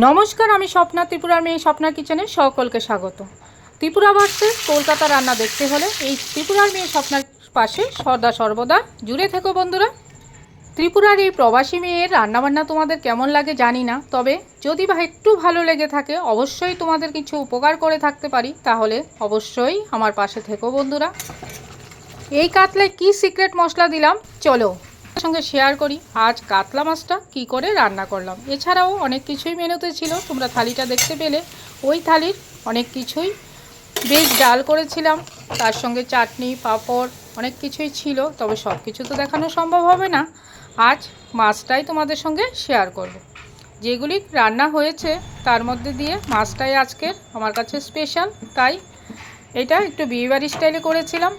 নমস্কার, আমি স্বপ্না, ত্রিপুরার মেয়ে স্বপ্নার কিচেনে সকলকে স্বাগত। ত্রিপুরা ভার্সেস কলকাতা রান্না দেখতে হলে এই ত্রিপুরার মেয়ে স্বপ্নার পাশে সদা সর্বদা জুড়ে থেকো বন্ধুরা। ত্রিপুরার এই প্রবাসী মেয়ের রান্নাবান্না তোমাদের কেমন লাগে জানি না, তবে যদি বা একটু ভালো লেগে থাকে, অবশ্যই তোমাদের কিছু উপকার করে থাকতে পারি, তাহলে অবশ্যই আমার পাশে থেকো বন্ধুরা। এই কাতলায় কি সিক্রেট মশলা দিলাম চলো সঙ্গে শেয়ার করি। আজ কাতলা মাছটা কি করে রান্না করলাম। এছাড়াও অনেক কিছুই মেনুতে ছিল, তোমরা থালিটা দেখতে পেলে। ওই থালির অনেক কিছুই বেশ ডাল করেছিলাম, তার সঙ্গে চাটনি, পাঁপড়, অনেক কিছুই ছিল, তবে সব কিছু তো দেখানো সম্ভব হবে না। আজ মাছটাই তোমাদের সঙ্গে শেয়ার করব। যেগুলি রান্না হয়েছে তার মধ্যে দিয়ে মাছটাই আজকের আমার কাছে স্পেশাল, তাই এটা একটু বিয়েবাড়ি স্টাইলে করেছিলাম।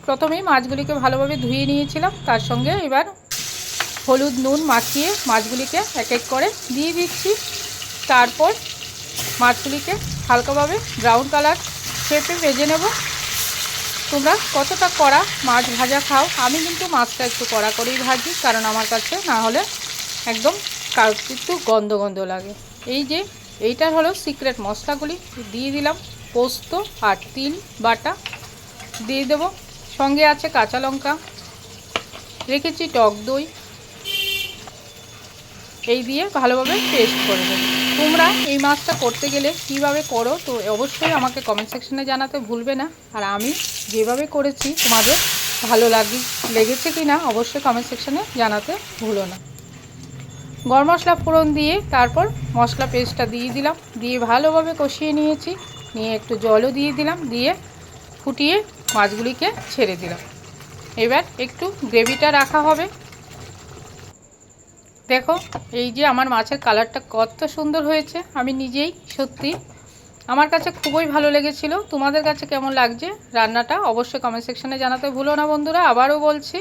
প্রথমেই মাছগুলিকে ভালোভাবে ধুয়ে নিয়েছিলাম, তার সঙ্গে এবার হলুদ নুন মাখিয়ে মাছগুলিকে এক এক করে দিয়ে দিচ্ছি। তারপর মাছগুলিকে হালকাভাবে ব্রাউন কালার শেপে ভেজে নেব। তোমরা কতটা কড়া মাছ ভাজা খাও, আমি কিন্তু মাছটা একটু কড়া করেই ভাজি, কারণ আমার কাছে না হলে একদম একটু গন্ধ গন্ধ লাগে। এই যে এইটা হলো সিক্রেট মশলাগুলি দিয়ে দিলাম। পোস্ত আর তিল বাটা দিয়ে দেবো, সঙ্গে আছে কাঁচা লঙ্কা, রেখেছি টক দই, এই দিয়ে ভালোভাবে পেস্ট করে দেবো। তোমরা এই মাছটা করতে গেলে কিভাবে করো তো অবশ্যই আমাকে কমেন্ট সেকশনে জানাতে ভুলবে না। আর আমি যেভাবে করেছি তোমাদের ভালো লেগেছে কি না অবশ্যই কমেন্ট সেকশনে জানাতে ভুলো না। গরম মশলা ফোড়ন দিয়ে তারপর মশলা পেস্টটা দিয়ে দিলাম, দিয়ে ভালোভাবে কষিয়ে নিয়েছি, নিয়ে একটু জলও দিয়ে দিলাম, দিয়ে ফুটিয়ে মাছগুলিকে ছেড়ে দিলাম। এবার একটু গ্রেভিটা রাখা হবে। দেখো এই যে আমার মাছের কালারটা কত সুন্দর হয়েছে, আমি নিজেই সত্যি আমার কাছে খুবই ভালো লেগেছিল। তোমাদের কাছে কেমন লাগছে রান্নাটা অবশ্যই কমেন্ট সেকশনে জানাতে ভুলো না বন্ধুরা। আবারও বলছি,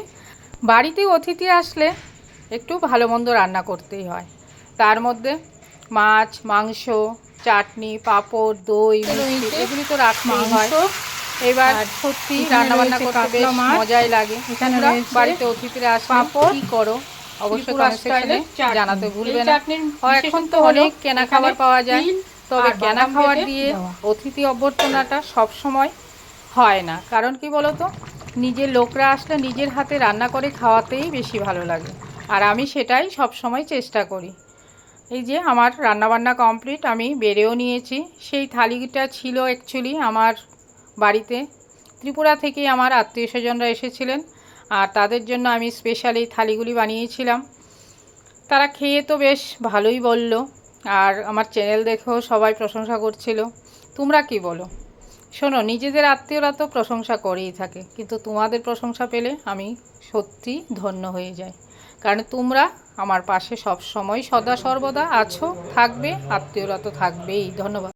বাড়িতে অতিথি আসলে একটু ভালো মন্দ রান্না করতেই হয়, তার মধ্যে মাছ, মাংস, চাটনি, পাঁপড়, দই, এগুলি তো রাখতেই হয়। এবার সত্যি রান্নাবান্না করতে বেশ মজাই লাগে। তোমরা বাড়িতে অতিথিরা আসলে কী করো অবশ্যই কমেন্ট সেকশনে জানাতে ভুলবে না। এখন তো অনেক কেনা খাবার পাওয়া যায়, তবে কেনা খাবার দিয়ে অতিথি অভ্যর্থনাটা সব সময় হয় না। কারণ কি বলো তো, নিজের লোকরা আসলে নিজের হাতে রান্না করে খাওয়াতেই বেশি ভালো লাগে, আর আমি সেটাই সব সময় চেষ্টা করি। এই যে আমার রান্নাবান্না কমপ্লিট, আমি বেড়েও নিয়েছি। সেই থালিটা ছিল অ্যাকচুয়ালি আমার বাড়িতে ত্রিপুরা থেকে আমার আত্মীয় স্বজনরা এসেছিলেন, আর তাদের জন্য আমি স্পেশাল এই থালিগুলি বানিয়েছিলাম। তারা খেয়ে তো বেশ ভালোই বলল, আর আমার চ্যানেল দেখেও সবাই প্রশংসা করছিল। তোমরা কি বলো? শোনো, নিজেদের আত্মীয়রা তো প্রশংসা করেই থাকে, কিন্তু তোমাদের প্রশংসা পেলে আমি সত্যি ধন্য হয়ে যাই, কারণ তোমরা আমার পাশে সব সময় সদা সর্বদা আছো, থাকবে, আত্মীয়রা তো থাকবেই। ধন্যবাদ।